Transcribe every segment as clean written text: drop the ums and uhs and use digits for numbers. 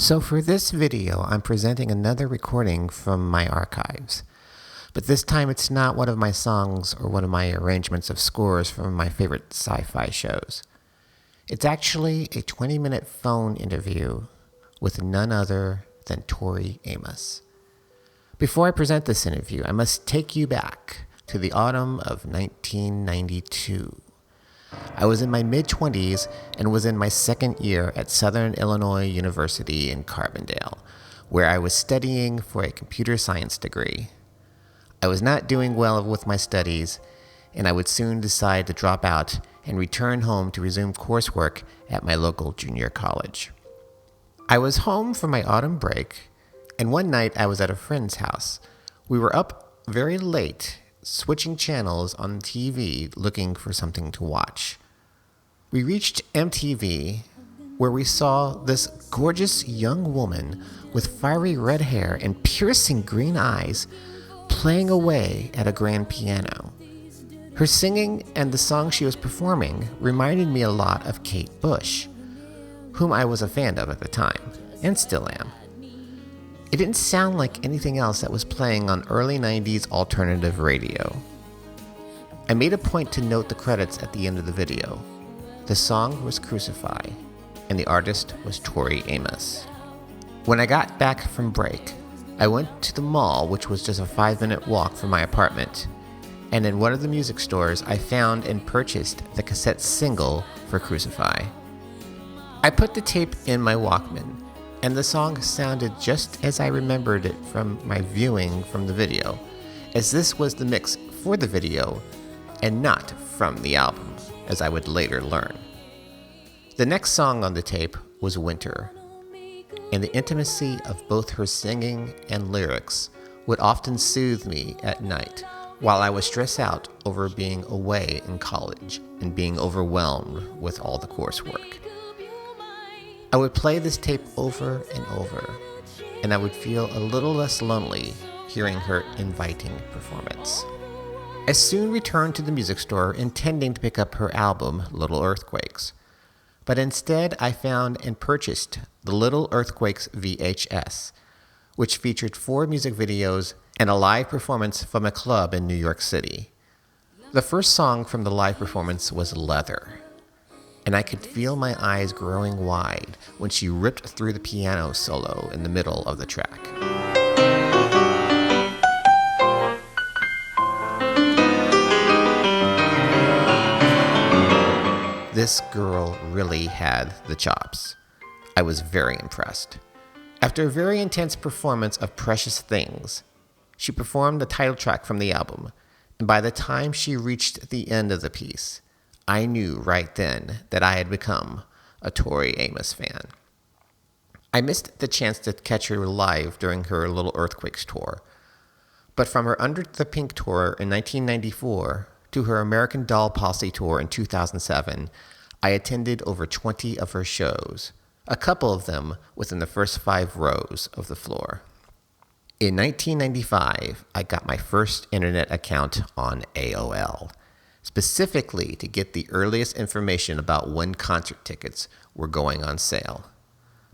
So for this video, I'm presenting another recording from my archives. But this time it's not one of my songs or one of my arrangements of scores from my favorite sci-fi shows. It's actually a 20-minute phone interview with none other than Tori Amos. Before I present this interview, I must take you back to the autumn of 1992. I was in my mid-20s and was in my second year at Southern Illinois University in Carbondale, where I was studying for a computer science degree. I was not doing well with my studies, and I would soon decide to drop out and return home to resume coursework at my local junior college. I was home for my autumn break, and one night I was at a friend's house. We were up very late, switching channels on TV looking for something to watch. We reached MTV, where we saw this gorgeous young woman with fiery red hair and piercing green eyes playing away at a grand piano. Her singing and the song she was performing reminded me a lot of Kate Bush, whom I was a fan of at the time, and still am. It didn't sound like anything else that was playing on early 90s alternative radio. I made a point to note the credits at the end of the video. The song was Crucify, and the artist was Tori Amos. When I got back from break, I went to the mall, which was just a 5-minute walk from my apartment, and in one of the music stores, I found and purchased the cassette single for Crucify. I put the tape in my Walkman, and the song sounded just as I remembered it from my viewing from the video, as this was the mix for the video and not from the album, as I would later learn. The next song on the tape was Winter, and the intimacy of both her singing and lyrics would often soothe me at night while I was stressed out over being away in college and being overwhelmed with all the coursework. I would play this tape over and over, and I would feel a little less lonely hearing her inviting performance. I soon returned to the music store intending to pick up her album, Little Earthquakes, but instead I found and purchased the Little Earthquakes VHS, which featured 4 music videos and a live performance from a club in New York City. The first song from the live performance was Leather, and I could feel my eyes growing wide when she ripped through the piano solo in the middle of the track. This girl really had the chops. I was very impressed. After a very intense performance of Precious Things, she performed the title track from the album, and by the time she reached the end of the piece, I knew right then that I had become a Tori Amos fan. I missed the chance to catch her live during her Little Earthquakes tour, but from her Under the Pink tour in 1994 to her American Doll Posse tour in 2007, I attended over 20 of her shows, a couple of them within the first 5 rows of the floor. In 1995, I got my first internet account on AOL, specifically to get the earliest information about when concert tickets were going on sale.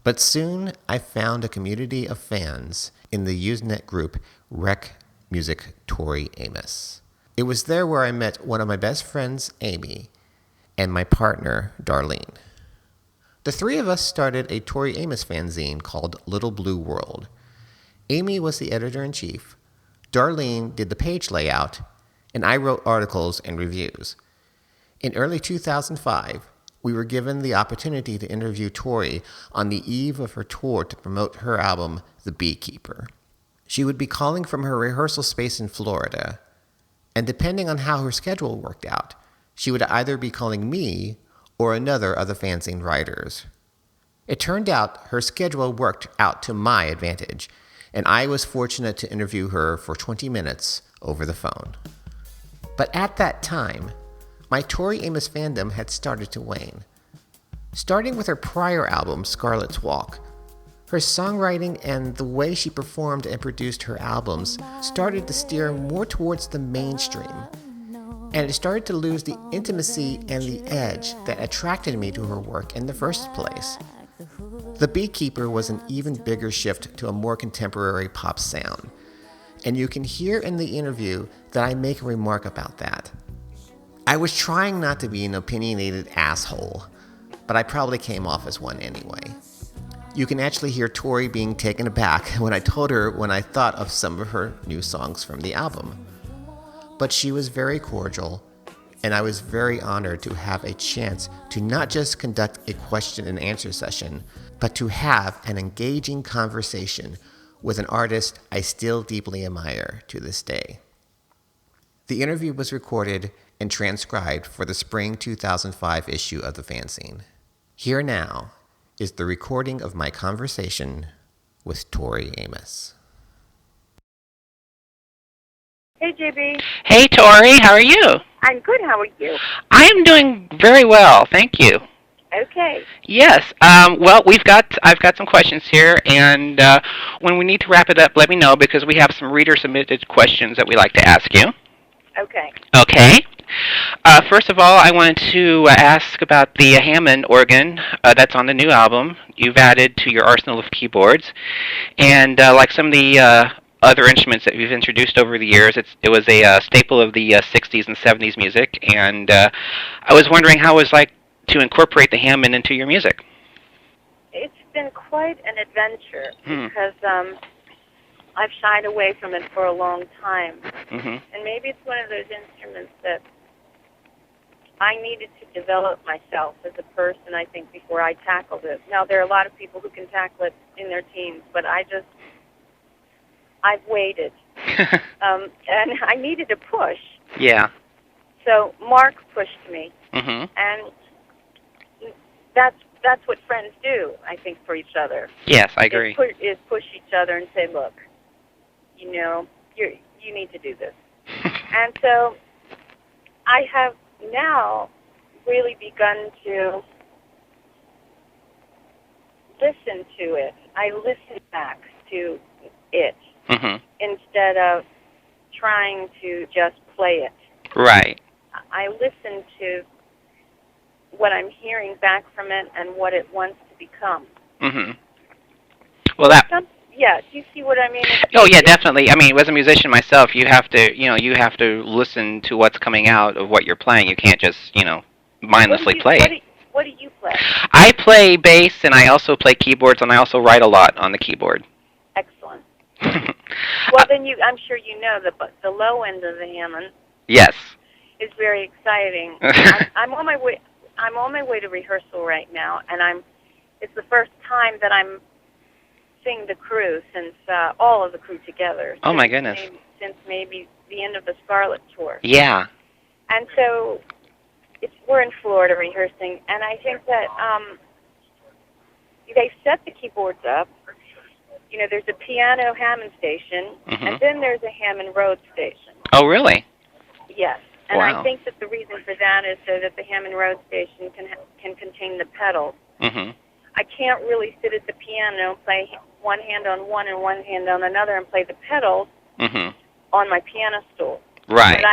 But soon I found a community of fans in the Usenet group Rec Music Tori Amos. It was there where I met one of my best friends, Amy, and my partner, Darlene. The 3 of us started a Tori Amos fanzine called Little Blue World. Amy was the editor-in-chief, Darlene did the page layout, and I wrote articles and reviews. In early 2005, we were given the opportunity to interview Tori on the eve of her tour to promote her album, The Beekeeper. She would be calling from her rehearsal space in Florida, and depending on how her schedule worked out, she would either be calling me or another of the fanzine writers. It turned out her schedule worked out to my advantage, and I was fortunate to interview her for 20 minutes over the phone. But at that time, my Tori Amos fandom had started to wane. Starting with her prior album, Scarlet's Walk, her songwriting and the way she performed and produced her albums started to steer more towards the mainstream, and it started to lose the intimacy and the edge that attracted me to her work in the first place. The Beekeeper was an even bigger shift to a more contemporary pop sound. And you can hear in the interview that I make a remark about that. I was trying not to be an opinionated asshole, but I probably came off as one anyway. You can actually hear Tori being taken aback when I told her when I thought of some of her new songs from the album. But she was very cordial, and I was very honored to have a chance to not just conduct a question and answer session, but to have an engaging conversation with an artist I still deeply admire to this day. The interview was recorded and transcribed for the spring 2005 issue of the Fanzine. Here now is the recording of my conversation with Tori Amos. Hey, JB. Hey, Tori. How are you? I'm good. How are you? I am doing very well, thank you. Okay. Yes. Well, I've got some questions here, and when we need to wrap it up, let me know because we have some reader-submitted questions that we like to ask you. Okay. Okay. First of all, I wanted to ask about the Hammond organ that's on the new album you've added to your arsenal of keyboards, and like some of the other instruments that you've introduced over the years, it was a staple of the 60s and 70s music, and I was wondering how it was like to incorporate the Hammond into your music. It's been quite an adventure because I've shied away from it for a long time. Mm-hmm. And maybe it's one of those instruments that I needed to develop myself as a person, I think, before I tackled it. Now, there are a lot of people who can tackle it in their teens, but I've waited. And I needed a push. Yeah. So Mark pushed me. Mm-hmm. And that's what friends do, I think, for each other. Yes, I agree. Is push each other and say, look, you need to do this. And so I have now really begun to listen to it. I listen back to it instead of trying to just play it. Right. I listen to what I'm hearing back from it and what it wants to become. Mm-hmm. Well, yeah, do you see what I mean? Oh, yeah, definitely. I mean, as a musician myself, you have to listen to what's coming out of what you're playing. You can't just, mindlessly play it. What do you play? I play bass, and I also play keyboards, and I also write a lot on the keyboard. Excellent. Well, then I'm sure you know the low end of the Hammond. Yes. Is very exciting. I'm on my way. I'm on my way to rehearsal right now, and it's the first time that I'm seeing the crew since all of the crew together. Oh my goodness! Since maybe the end of the Scarlet tour. Yeah. And so we're in Florida rehearsing, and I think that they set the keyboards up. There's a piano Hammond station, and then there's a Hammond Road station. Oh, really? Yes. And wow. I think that the reason for that is so that the Hammond Road station can contain the pedals. Mm-hmm. I can't really sit at the piano, play one hand on one and one hand on another, and play the pedals on my piano stool. Right.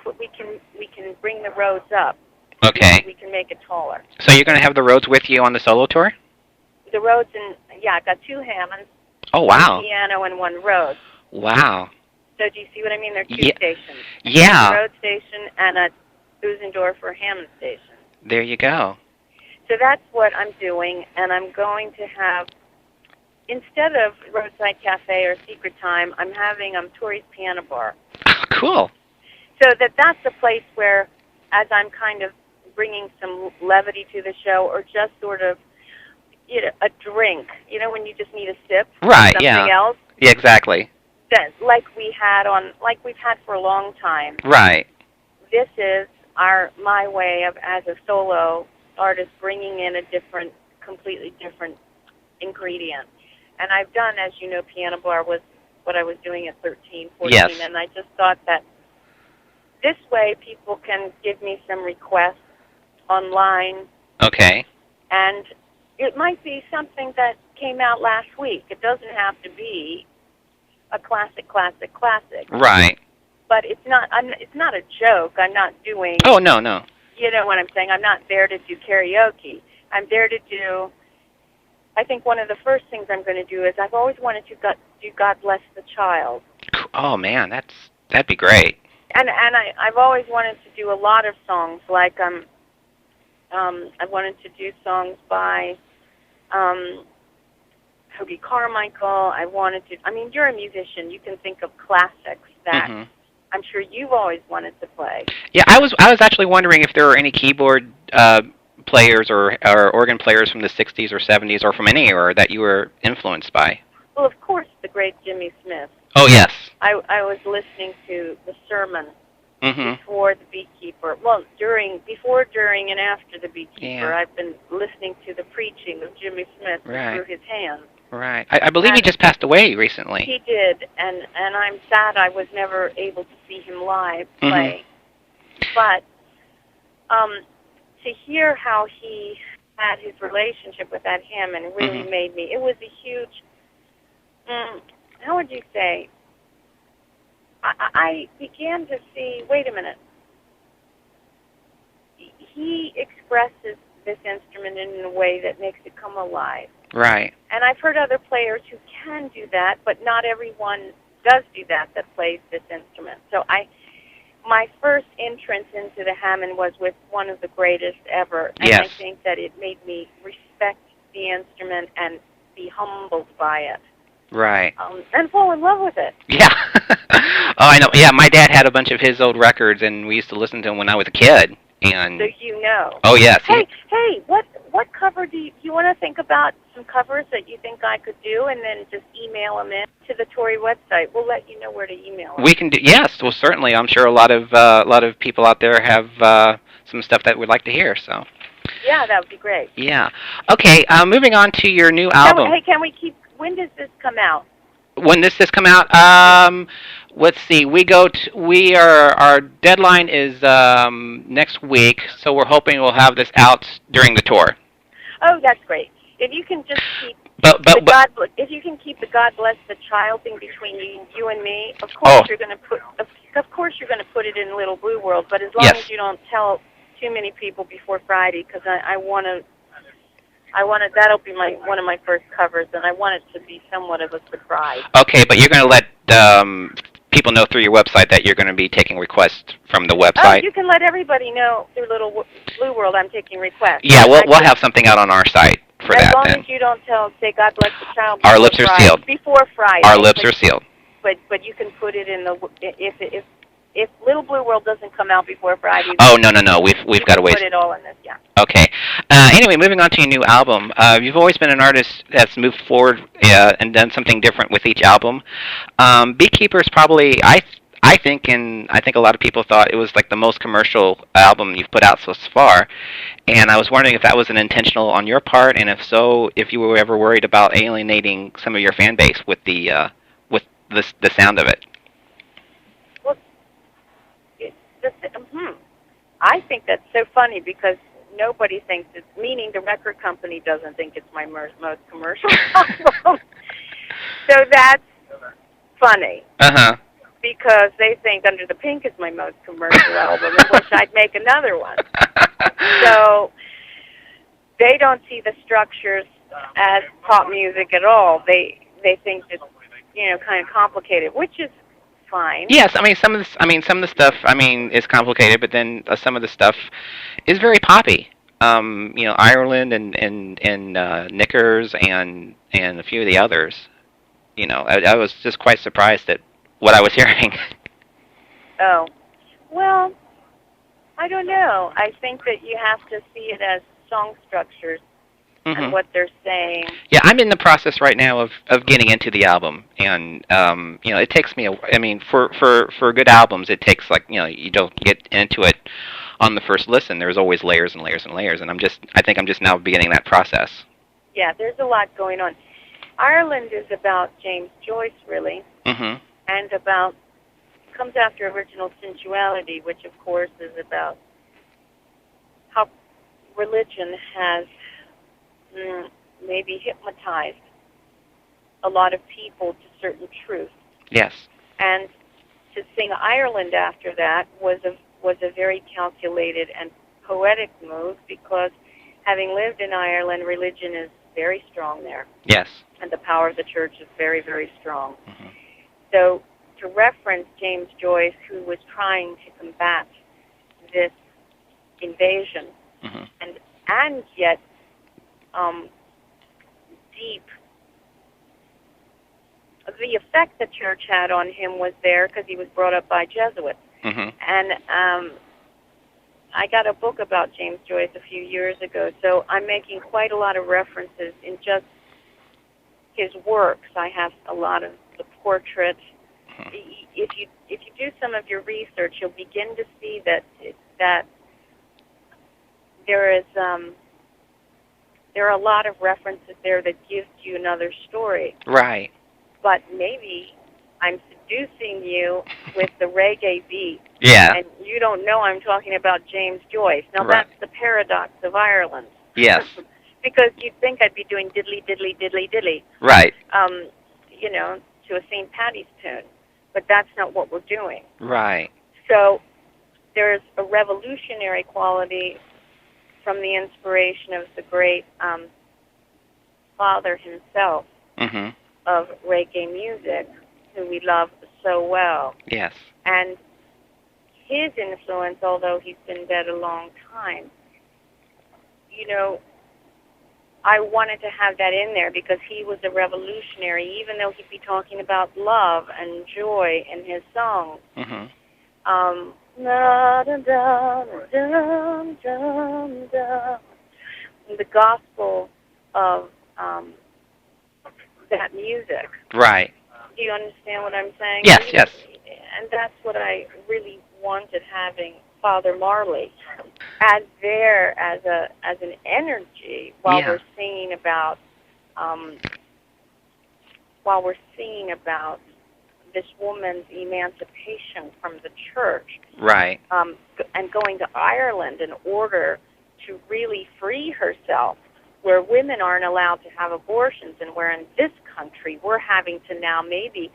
But we can bring the Rhodes up. Okay. We can make it taller. So you're going to have the Rhodes with you on the solo tour? The Rhodes I've got two Hammonds. Oh, wow. One piano and one Rhodes. Wow. So do you see what I mean? There are two stations. Yeah. A Rhodes station and a Busendorfer Hammond station. There you go. So that's what I'm doing, and I'm going to have, instead of Roadside Cafe or Secret Time, I'm having Tori's Piano Bar. Oh, cool. So that's a place where, as I'm kind of bringing some levity to the show, or just sort of, a drink, when you just need a sip. Right, something else. Yeah, exactly. Like we've had for a long time. Right. This is my way of, as a solo artist, bringing in a completely different ingredient. And I've done, as you know, Piano Bar was what I was doing at 13, 14, yes. And I just thought that this way people can give me some requests online. Okay. And it might be something that came out last week. It doesn't have to be a classic. Right. But it's not a joke. I'm not doing... Oh, no. You know what I'm saying? I'm not there to do karaoke. I'm there to do I think one of the first things I'm going to do is I've always wanted to do God Bless the Child. Oh man, that'd be great. And I've always wanted to do a lot of songs. Like I wanted to do songs by Hoagie Carmichael. I mean, you're a musician. You can think of classics that I'm sure you've always wanted to play. Yeah, I was actually wondering if there were any keyboard players or organ players from the 60s or 70s or from any era that you were influenced by. Well, of course, the great Jimmy Smith. Oh, yes. I was listening to the sermon before the Beekeeper. Well, before, during, and after the Beekeeper, I've been listening to the preaching of Jimmy Smith through his hands. Right. I believe he just passed away recently. He did, and I'm sad I was never able to see him live play. But to hear how he had his relationship with that Hammond really made me. It was a huge. How would you say? I began to see. Wait a minute. He expresses this instrument in a way that makes it come alive. Right. And I've heard other players who can do that, but not everyone does do that plays this instrument. So my first entrance into the Hammond was with one of the greatest ever. And I think that it made me respect the instrument and be humbled by it. Right. And fall in love with it. Yeah. Oh, I know. Yeah, my dad had a bunch of his old records, and we used to listen to them when I was a kid. And so you know. Oh, yes. Hey, what cover do you want to think about some covers that you think I could do, and then just email them in to the Tori website. We'll let you know where to email them. We can do, yes, well, certainly. I'm sure a lot of people out there have some stuff that we'd like to hear, so. Yeah, that would be great. Yeah. Okay, moving on to your new album. When does this come out? When does this come out? Let's see. Our deadline is next week, so we're hoping we'll have this out during the tour. Oh, that's great. If you can just keep if you can keep the God Bless the Child thing between you and me, of course you're going to put it in Little Blue World, but as long as you don't tell too many people before Friday, because I want to. That'll be one of my first covers, and I want it to be somewhat of a surprise. Okay, but you're going to let people know through your website that you're going to be taking requests from the website? Oh, you can let everybody know through Little Blue World I'm taking requests. Yeah, we'll have something out on our site for that then. As long as you don't say God Bless the Child our lips are sealed. Before Friday. Our lips are sealed. But you can put it in if Little Blue World doesn't come out before Friday. Oh, no. We've got to wait. Put it all in this, yeah. Okay. Anyway, moving on to your new album. You've always been an artist that's moved forward and done something different with each album. Beekeeper is probably, I think a lot of people thought it was like the most commercial album you've put out so far. And I was wondering if that was an intentional on your part, and if so, if you were ever worried about alienating some of your fan base with the sound of it. I think that's so funny because nobody thinks it's, meaning the record company doesn't think it's my most commercial album. So that's funny. Because they think Under the Pink is my most commercial album, and wish I'd make another one. So they don't see the structures as pop music at all. They think it's kind of complicated, which is fine. Yes, some of the stuff is complicated, but then some of the stuff is very poppy. Ireland and Knickers and a few of the others. I was just quite surprised at what I was hearing. Oh, well, I don't know. I think that you have to see it as song structures and what they're saying. Yeah, I'm in the process right now of getting into the album, and it takes me. For good albums, it takes you don't get into it on the first listen. There's always layers and layers and layers, and I think I'm just now beginning that process. Yeah, there's a lot going on. Ireland is about James Joyce, really, and comes after Original Sensuality, which of course is about how religion has maybe hypnotized a lot of people to certain truths. Yes. And to sing Ireland after that was a very calculated and poetic move, because having lived in Ireland, religion very strong there. Yes. And the power of the church is very, very strong. Mm-hmm. So to reference James Joyce, who was trying to combat this invasion, Mm-hmm. and yet deep, the effect the church had on him was there because he was brought up by Jesuits. Mm-hmm. And I got a book about James Joyce a few years ago, so I'm making quite a lot of references in just his works. I have a lot of the portraits. If you do some of your research, you'll begin to see that there are a lot of references there that gives you another story. Right. But maybe I'm seducing you with the reggae beat. Yeah. And you don't know I'm talking about James Joyce. Now, Right. That's the paradox of Ireland. Yes. Because you'd think I'd be doing diddly, diddly, diddly, diddly. Right. To a St. Paddy's tune. But that's not what we're doing. Right. So there's a revolutionary quality from the inspiration of the great father himself Mm-hmm. of reggae music, who we love so well. Yes. And his influence, although he's been dead a long time, I wanted to have that in there because he was a revolutionary, even though he'd be talking about love and joy in his songs. Mm-hmm. The gospel of that music. Right. Do you understand what I'm saying? Yes, yes. And that's what I really wanted, having Father Marley as there as an energy while Yeah. we're singing about this woman's emancipation from the church. Right. And going to Ireland in order to really free herself, where women aren't allowed to have abortions, and where in this country we're having to now maybe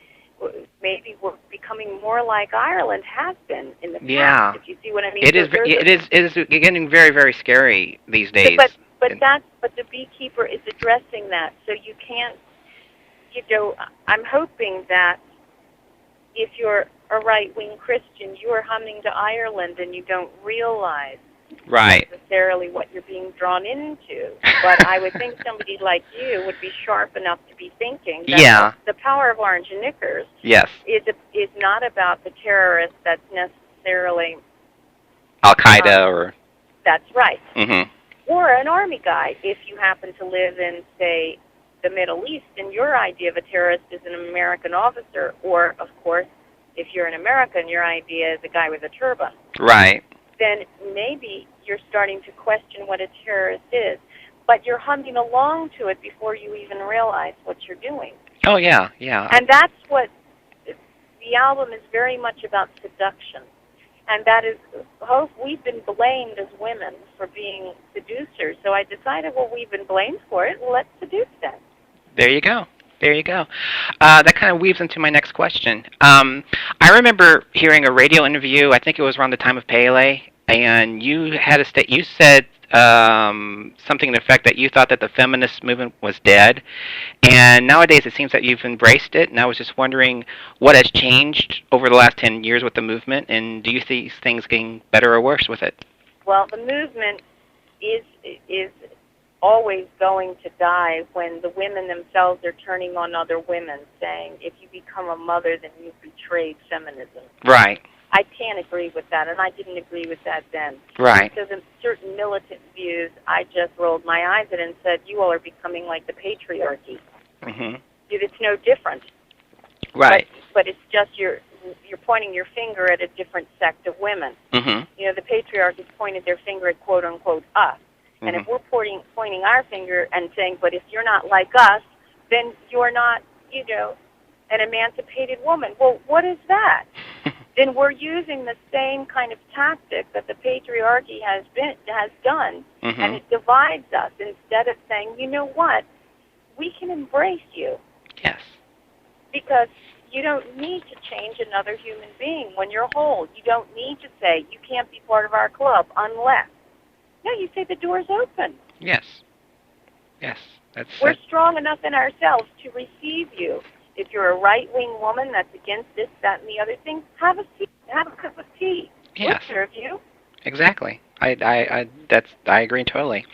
we're becoming more like Ireland has been in the past. Yeah. If you see what I mean. It is getting very, very scary these days. But the Beekeeper is addressing that, so you can't. I'm hoping that if you're a right-wing Christian, you are humming to Ireland and you don't realize right. necessarily what you're being drawn into. But I would think somebody like you would be sharp enough to be thinking that the power of Orange and Knickers yes. is not about the terrorist that's necessarily Al-Qaeda or... That's right. Mm-hmm. Or an army guy, if you happen to live in, say, the Middle East, and your idea of a terrorist is an American officer, or, of course, if you're an American, your idea is a guy with a turban. Right. Then maybe you're starting to question what a terrorist is, but you're humming along to it before you even realize what you're doing. Oh, yeah, yeah. And that's what the album is very much about, seduction. And that is, we've been blamed as women for being seducers, so I decided, well, we've been blamed for it, let's seduce them. There you go. There you go. That kind of weaves into my next question. I remember hearing a radio interview, I think it was around the time of Pele, and you had you said something to the effect that you thought that the feminist movement was dead, and nowadays it seems that you've embraced it, and I was just wondering what has changed over the last 10 years with the movement, and do you see things getting better or worse with it? Well, the movement is always going to die when the women themselves are turning on other women, saying, if you become a mother, then you've betrayed feminism. Right. I can't agree with that, and I didn't agree with that then. Right. So the certain militant views, I just rolled my eyes at and said, you all are becoming like the patriarchy. Mm-hmm. It's no different. Right. But it's just you're pointing your finger at a different sect of women. Mm-hmm. The patriarchy pointed their finger at quote-unquote us. Mm-hmm. And if we're pointing our finger and saying, but if you're not like us, then you're not, an emancipated woman. Well, what is that? Then we're using the same kind of tactic that the patriarchy has done, mm-hmm. and it divides us instead of saying, you know what, we can embrace you. Yes. Because you don't need to change another human being when you're whole. You don't need to say, you can't be part of our club unless. No, you say the door's open. Yes. Yes. We're strong enough in ourselves to receive you. If you're a right-wing woman that's against this, that, and the other thing, have a seat, have a cup of tea. Yes. We'll serve you. Exactly. I agree totally.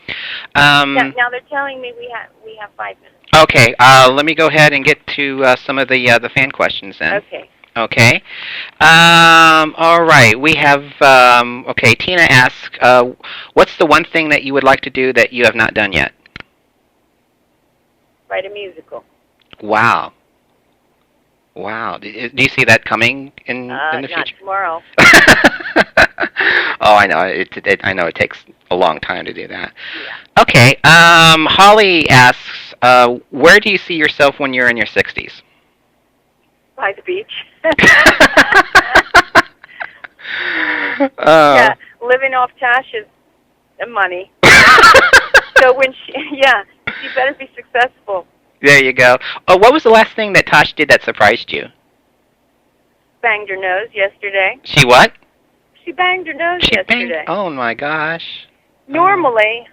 Now they're telling me we have 5 minutes. Okay. Let me go ahead and get to some of the fan questions then. Okay. Okay. All right. We have. Okay. Tina asks, "What's the one thing that you would like to do that you have not done yet?" Write a musical. Wow. Wow. Do you see that coming in the future? Not tomorrow. Oh, I know. I know it takes a long time to do that. Yeah. Okay. Holly asks, "Where do you see yourself when you're in your 60s?" By the beach. Yeah, living off Tasha's money. So when she better be successful. There you go. Oh, what was the last thing that Tosh did that surprised you? Banged her nose yesterday. She what? She banged her nose yesterday. Oh my gosh. Normally,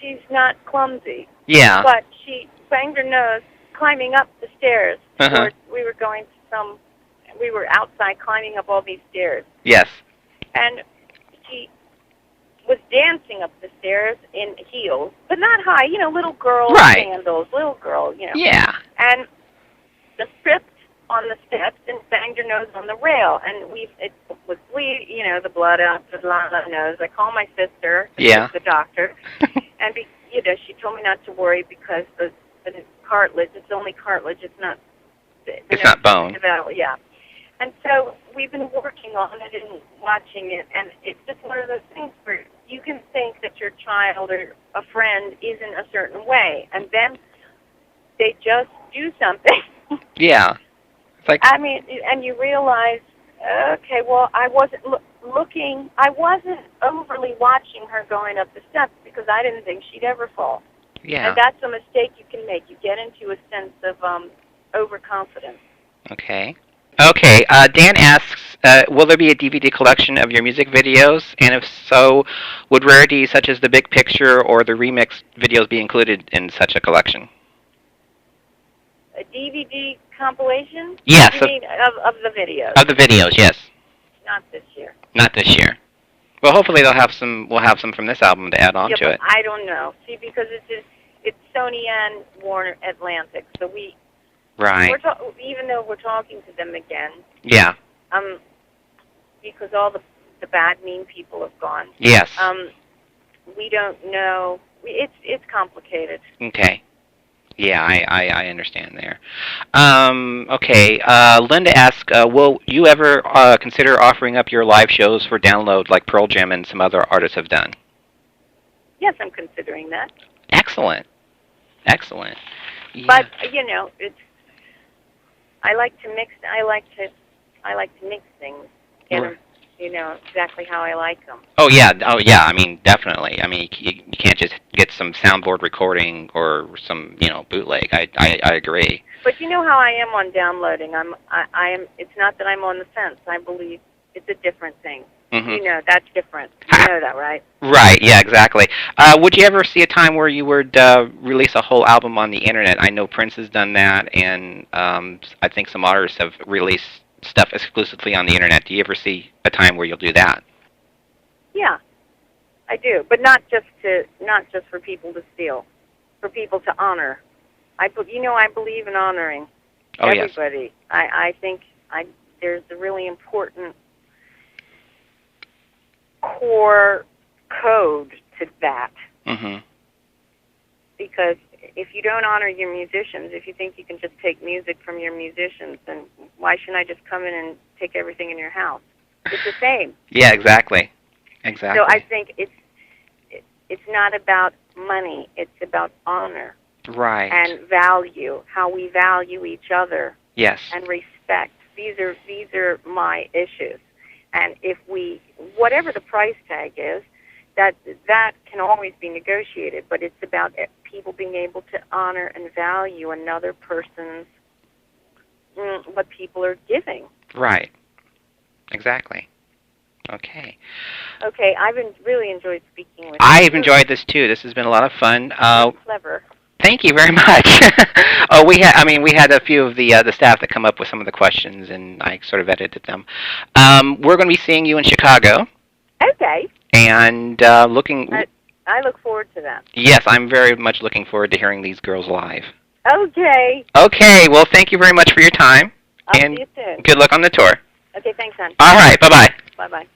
she's not clumsy. Yeah. But she banged her nose climbing up the stairs. Uh-huh. We were outside climbing up all these stairs. Yes. And she was dancing up the stairs in heels, but not high, little girl sandals, little girl, Yeah. And tripped on the steps and banged her nose on the rail, and it was bleeding, the blood out of the nose. I called my sister, the doctor, and she told me not to worry because the cartilage, it's only cartilage, it's not bone. Yeah. And so we've been working on it and watching it, and it's just one of those things where you can think that your child or a friend isn't a certain way, and then they just do something. Yeah. It's like, and you realize, okay, well, I wasn't looking, I wasn't overly watching her going up the steps because I didn't think she'd ever fall. Yeah. And that's a mistake you can make. You get into a sense of overconfidence. Okay. Okay. Dan asks, will there be a DVD collection of your music videos? And if so, would rarities such as the big picture or the remix videos be included in such a collection? A DVD compilation? Yes. You mean of the videos? Of the videos, yes. Not this year. Not this year. Well, hopefully we'll have some from this album to add on to it. I don't know. See, because it's Sony and Warner Atlantic, so Right. Even though we're talking to them again. Yeah. Because all the bad, mean people have gone. Yes. We don't know. It's complicated. Okay. Yeah, I understand there. Okay. Linda asks, will you ever consider offering up your live shows for download like Pearl Jam and some other artists have done? Yes, I'm considering that. Excellent. Excellent. Yeah. But it's. I like to mix. I like to mix things. Get them, exactly how I like them. Oh yeah. Definitely. You can't just get some soundboard recording or some, bootleg. I agree. But you know how I am on downloading. I am. It's not that I'm on the fence. I believe it's a different thing. Mm-hmm. That's different. You know that, right? Right. Yeah. Exactly. Would you ever see a time where you would release a whole album on the internet? I know Prince has done that, and I think some artists have released stuff exclusively on the internet. Do you ever see a time where you'll do that? Yeah, I do, but not just for people to steal, for people to honor. I believe in honoring everybody. Yes. I think there's a really important core code to that. Mm-hmm. Because if you don't honor your musicians, if you think you can just take music from your musicians, then why shouldn't I just come in and take everything in your house? It's the same. Yeah, exactly. Exactly. So I think it's not about money. It's about honor. Right. And value, how we value each other. Yes. And respect. These are my issues. And if whatever the price tag is, that can always be negotiated, but it's about people being able to honor and value another person's, what people are giving. Right. Exactly. Okay. Okay, I've really enjoyed speaking with you. I've enjoyed this too. This has been a lot of fun. Clever. Thank you very much. Oh, we had a few of the staff that come up with some of the questions, and I sort of edited them. We're going to be seeing you in Chicago, Okay. and looking. I look forward to that. Yes, I'm very much looking forward to hearing these girls live. Okay. Okay. Well, thank you very much for your time, I'll and see you soon. good luck on the tour. Okay, thanks, hon. All right. Bye-bye. Bye-bye.